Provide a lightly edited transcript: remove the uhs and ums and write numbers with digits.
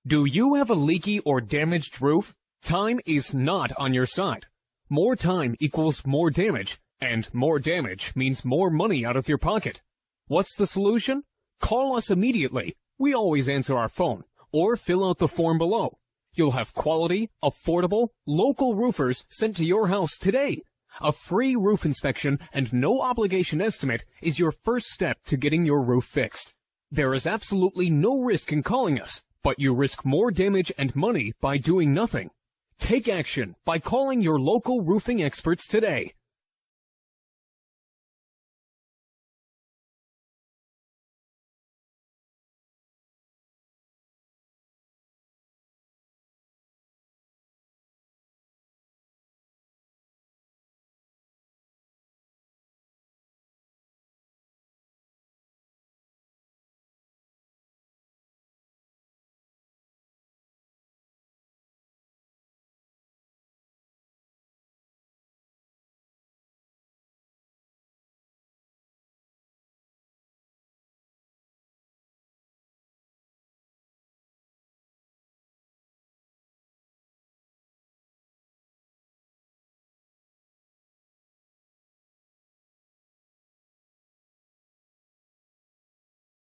Do you have a leaky or damaged roof? Time is not on your side. More time equals more damage, and more damage means more money out of your pocket. What's the solution? Call us immediately. We always answer our phone, or fill out the form below. You'll have quality, affordable, local roofers sent to your house today. A free roof inspection and no obligation estimate is your first step to getting your roof fixed. There is absolutely no risk in calling us, but you risk more damage and money by doing nothing. Take action by calling your local roofing experts today.